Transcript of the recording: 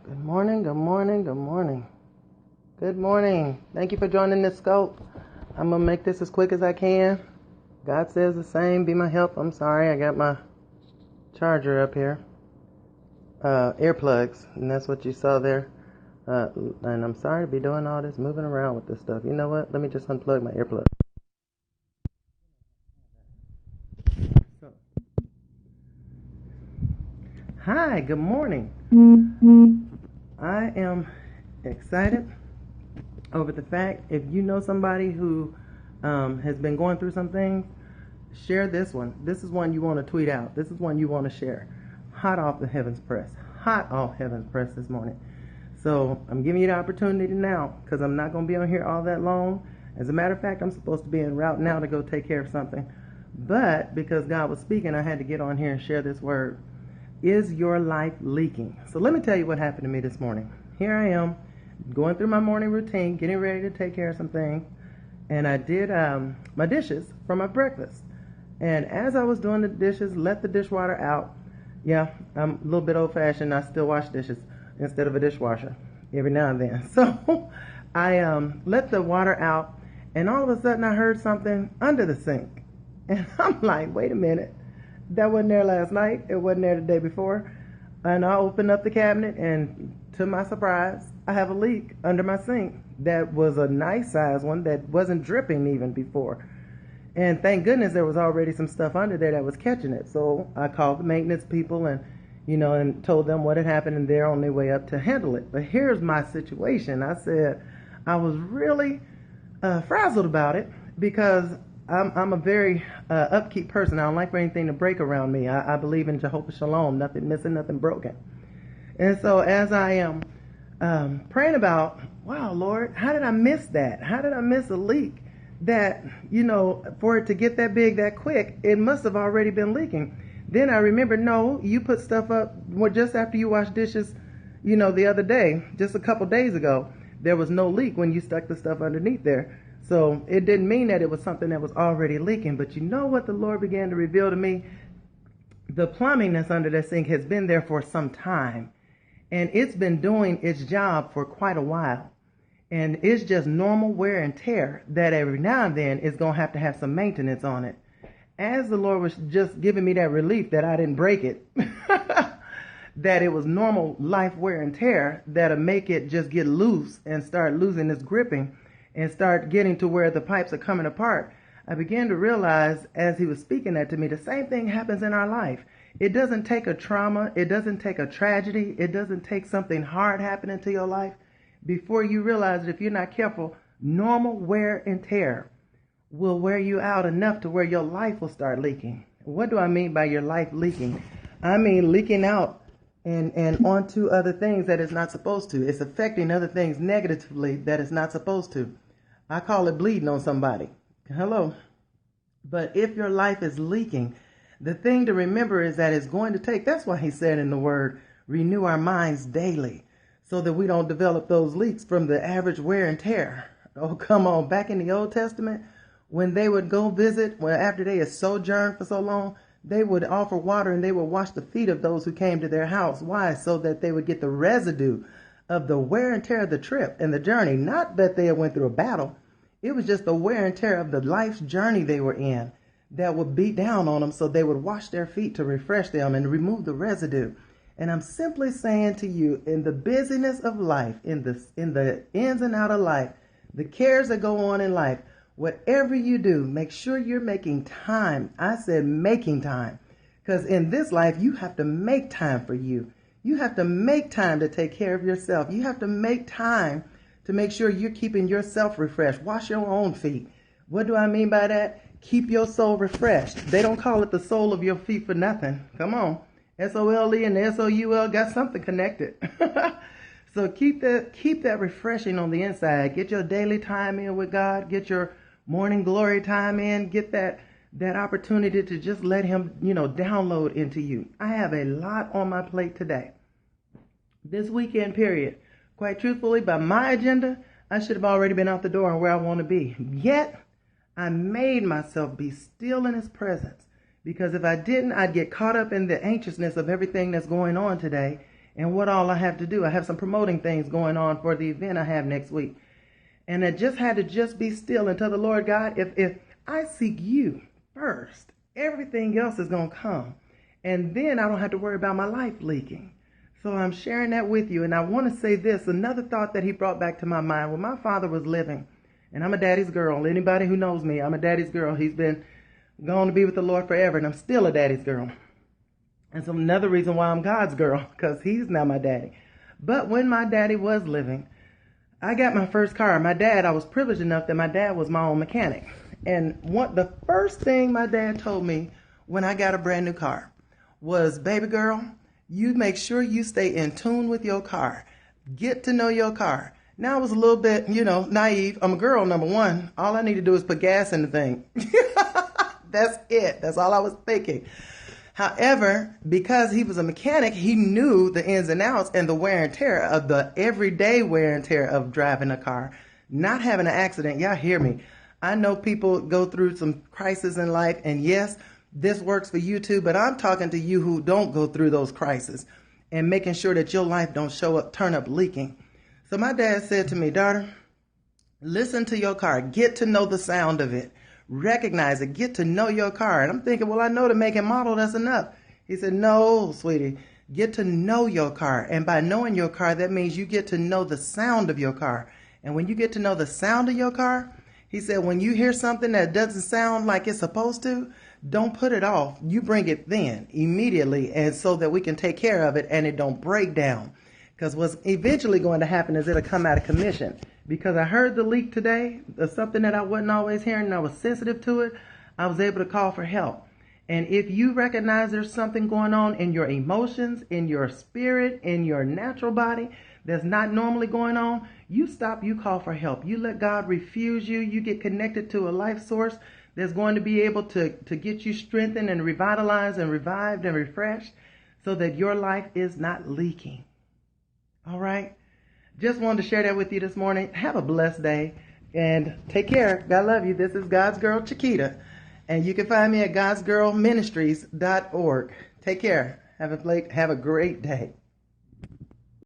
Good morning, good morning, good morning. Good morning. Thank you for joining this scope. I'm going to make this as quick as I can. God says the same. Be my help. I'm sorry. I got my charger up here. Earplugs. And that's what you saw there. And I'm sorry to be doing all this, moving around with this stuff. You know what? Let me just unplug my earplug. So. Hi, good morning. I am excited over the fact, if you know somebody who has been going through some things, share this one. This is one you want to tweet out. This is one you want to share. Hot off the heavens press. Hot off heavens press this morning. So I'm giving you the opportunity now, because I'm not going to be on here all that long. As a matter of fact, I'm supposed to be en route now to go take care of something. But because God was speaking, I had to get on here and share this word. Is your life leaking? So let me tell you what happened to me this morning. Here I am, going through my morning routine, getting ready to take care of some things. And I did my dishes for my breakfast. And as I was doing the dishes, let the dishwater out. Yeah, I'm a little bit old-fashioned. I still wash dishes instead of a dishwasher every now and then. So I let the water out, and all of a sudden I heard something under the sink. And I'm like, wait a minute. That wasn't there last night. It wasn't there the day before. And I opened up the cabinet, and to my surprise, I have a leak under my sink. That was a nice size one that wasn't dripping even before. And thank goodness there was already some stuff under there that was catching it. So I called the maintenance people and told them what had happened, and they're on their way up to handle it. But here's my situation. I said I was really frazzled about it because I'm a very upkeep person. I don't like for anything to break around me. I believe in Jehovah Shalom, nothing missing, nothing broken. And so as I am praying about, wow, Lord, how did I miss that? How did I miss a leak that, for it to get that big that quick, it must have already been leaking. Then I remembered, no, you put stuff up just after you washed dishes, the other day, just a couple days ago. There was no leak when you stuck the stuff underneath there. So it didn't mean that it was something that was already leaking. But you know what the Lord began to reveal to me? The plumbing that's under that sink has been there for some time. And it's been doing its job for quite a while. And it's just normal wear and tear that every now and then is going to have some maintenance on it. As the Lord was just giving me that relief that I didn't break it, that it was normal life wear and tear that'll make it just get loose and start losing its gripping and start getting to where the pipes are coming apart, I began to realize as he was speaking that to me, the same thing happens in our life. It doesn't take a trauma. It doesn't take a tragedy. It doesn't take something hard happening to your life before you realize that if you're not careful, normal wear and tear will wear you out enough to where your life will start leaking. What do I mean by your life leaking? I mean leaking out and onto other things that it's not supposed to. It's affecting other things negatively that it's not supposed to. I call it bleeding on somebody. Hello. But if your life is leaking, the thing to remember is that it's going to take, that's why he said in the word, renew our minds daily so that we don't develop those leaks from the average wear and tear. Oh, come on. Back in the Old Testament, when they would go visit, after they had sojourned for so long, they would offer water and they would wash the feet of those who came to their house. Why? So that they would get the residue of the wear and tear of the trip and the journey. Not that they went through a battle. It was just the wear and tear of the life's journey they were in that would beat down on them, so they would wash their feet to refresh them and remove the residue. And I'm simply saying to you, in the busyness of life, in the ins and out of life, the cares that go on in life, whatever you do, make sure you're making time. I said making time. Because in this life, you have to make time for you. You have to make time to take care of yourself. You have to make time to make sure you're keeping yourself refreshed. Wash your own feet. What do I mean by that? Keep your soul refreshed. They don't call it the sole of your feet for nothing. Come on. S-O-L-E and S-O-U-L got something connected. So keep that refreshing on the inside. Get your daily time in with God. Get your morning glory time in. Get that opportunity to just let him, download into you. I have a lot on my plate today. This weekend period. Quite truthfully, by my agenda, I should have already been out the door and where I want to be. Yet, I made myself be still in his presence. Because if I didn't, I'd get caught up in the anxiousness of everything that's going on today and what all I have to do. I have some promoting things going on for the event I have next week. And I just had to just be still and tell the Lord, God, if I seek you first, everything else is going to come. And then I don't have to worry about my life leaking. So I'm sharing that with you. And I want to say this, another thought that he brought back to my mind. When my father was living, and I'm a daddy's girl. Anybody who knows me, I'm a daddy's girl. He's been gone to be with the Lord forever, and I'm still a daddy's girl. And so another reason why I'm God's girl, because he's now my daddy. But when my daddy was living, I got my first car. My dad, I was privileged enough that my dad was my own mechanic. And the first thing my dad told me when I got a brand new car was, baby girl, you make sure you stay in tune with your car. Get to know your car. Now I was a little bit, naive. I'm a girl, number one. All I need to do is put gas in the thing. That's it. That's all I was thinking. However, because he was a mechanic, he knew the ins and outs and the wear and tear of the everyday wear and tear of driving a car, not having an accident. Y'all hear me. I know people go through some crises in life, and yes, this works for you too, but I'm talking to you who don't go through those crises and making sure that your life don't turn up leaking. So my dad said to me, daughter, listen to your car. Get to know the sound of it. Recognize it. Get to know your car. And I'm thinking, well, I know the make and model. That's enough. He said, no, sweetie. Get to know your car. And by knowing your car, that means you get to know the sound of your car. And when you get to know the sound of your car, he said, when you hear something that doesn't sound like it's supposed to, don't put it off. You bring it then, immediately, and so that we can take care of it and it don't break down. Because what's eventually going to happen is it'll come out of commission. Because I heard the leak today, something that I wasn't always hearing, and I was sensitive to it, I was able to call for help. And if you recognize there's something going on in your emotions, in your spirit, in your natural body that's not normally going on, you stop, you call for help. You let God refuse you. You get connected to a life source that's going to be able to get you strengthened and revitalized and revived and refreshed so that your life is not leaking. All right. Just wanted to share that with you this morning. Have a blessed day and take care. God love you. This is God's Girl Chiquita. And you can find me at godsgirlministries.org. Take care. Have a great day.